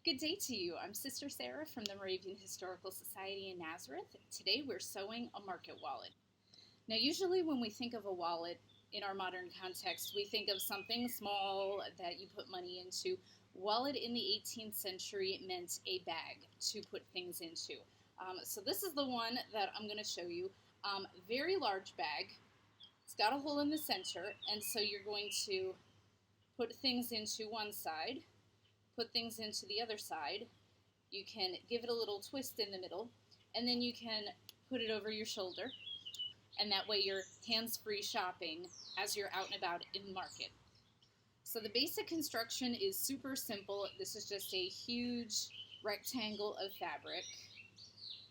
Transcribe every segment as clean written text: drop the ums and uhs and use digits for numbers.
Good day to you. I'm Sister Sarah from the Moravian Historical Society in Nazareth. Today we're sewing a market wallet. Now usually when we think of a wallet in our modern context, we think of something small that you put money into. Wallet in the 18th century meant a bag to put things into. So this is the one that I'm going to show you. Very large bag. It's got a hole in the center, and so you're going to put things into one side, put things into the other side. You can give it a little twist in the middle, and then you can put it over your shoulder, and that way you're hands-free shopping as you're out and about in the market. So the basic construction is super simple. This is just a huge rectangle of fabric,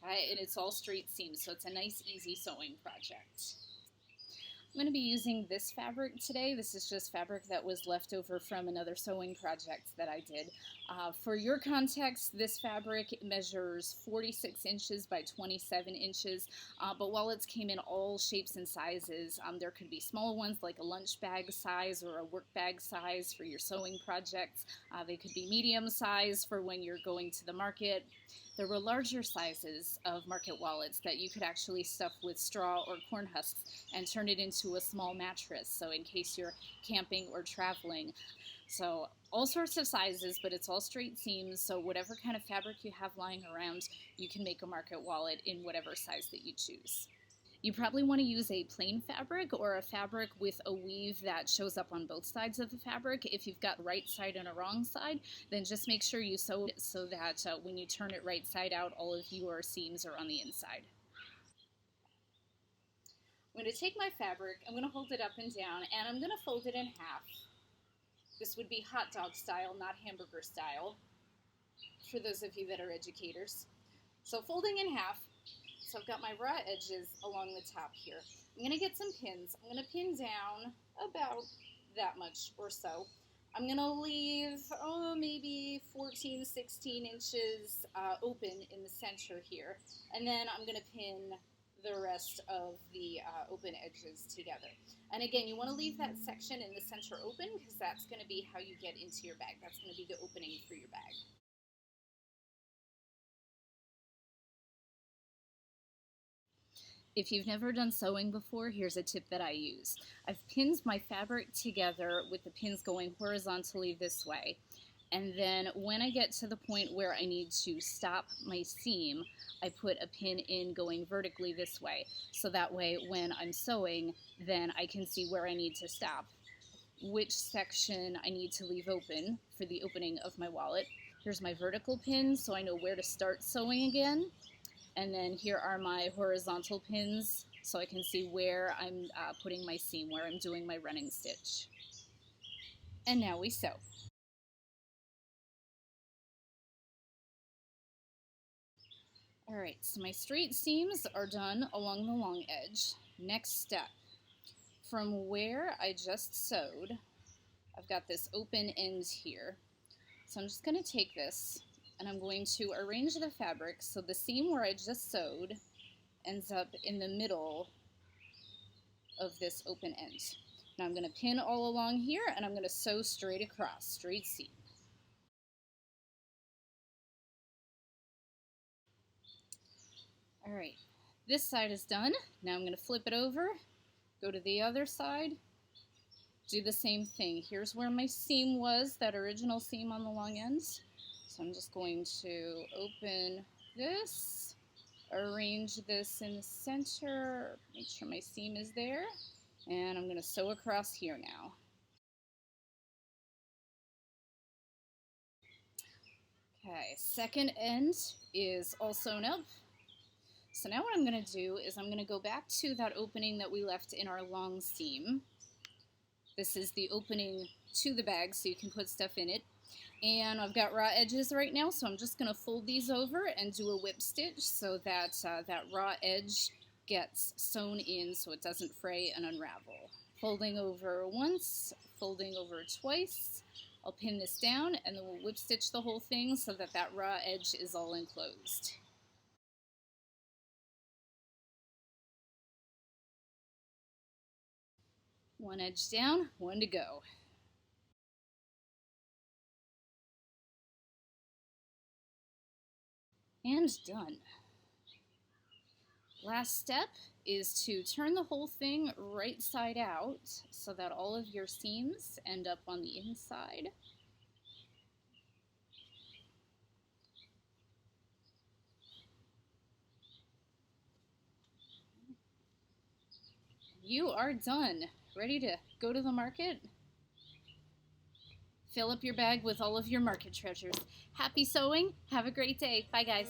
and it's all straight seams, so it's a nice, easy sewing project. I'm going to be using this fabric today. This is just fabric that was left over from another sewing project that I did. For your context, this fabric measures 46 inches by 27 inches, but wallets came in all shapes and sizes. There could be small ones like a lunch bag size or a work bag size for your sewing projects. They could be medium size for when you're going to the market. There were larger sizes of market wallets that you could actually stuff with straw or corn husks and turn it into a small mattress, so in case you're camping or traveling. So all sorts of sizes, but it's all straight seams, so whatever kind of fabric you have lying around, you can make a market wallet in whatever size that you choose. You probably want to use a plain fabric or a fabric with a weave that shows up on both sides of the fabric. If you've got right side and a wrong side, then just make sure you sew it so that when you turn it right side out, all of your seams are on the inside. I'm going to take my fabric, I'm going to hold it up and down, and I'm going to fold it in half. This would be hot dog style, not hamburger style, for those of you that are educators. So folding in half. So I've got my raw edges along the top here. I'm going to get some pins. I'm going to pin down about that much or so. I'm going to leave, maybe 14, 16 inches open in the center here. And then I'm going to pin the rest of the open edges together. And again, you want to leave that section in the center open because that's going to be how you get into your bag. That's going to be the opening for your bag. If you've never done sewing before, here's a tip that I use. I've pinned my fabric together with the pins going horizontally this way. And then when I get to the point where I need to stop my seam, I put a pin in going vertically this way. So that way when I'm sewing, then I can see where I need to stop, which section I need to leave open for the opening of my wallet. Here's my vertical pin, so I know where to start sewing again. And then here are my horizontal pins, so I can see where I'm putting my seam, where I'm doing my running stitch. And now we sew. All right, so my straight seams are done along the long edge. Next step, from where I just sewed, I've got this open end here. So I'm just going to take this and I'm going to arrange the fabric so the seam where I just sewed ends up in the middle of this open end. Now I'm going to pin all along here and I'm going to sew straight across, straight seam. All right, this side is done. Now I'm going to flip it over, go to the other side, do the same thing. Here's where my seam was, that original seam on the long ends. So I'm just going to open this, arrange this in the center, make sure my seam is there, and I'm going to sew across here now. Okay, second end is all sewn up. So now what I'm going to do is I'm going to go back to that opening that we left in our long seam. This is the opening to the bag so you can put stuff in it. And I've got raw edges right now, so I'm just going to fold these over and do a whip stitch so that that raw edge gets sewn in so it doesn't fray and unravel. Folding over once, folding over twice. I'll pin this down and then we'll whip stitch the whole thing so that that raw edge is all enclosed. One edge down, one to go. And done. Last step is to turn the whole thing right side out so that all of your seams end up on the inside. You are done. Ready to go to the market? Fill up your bag with all of your market treasures. Happy sewing. Have a great day. Bye, guys.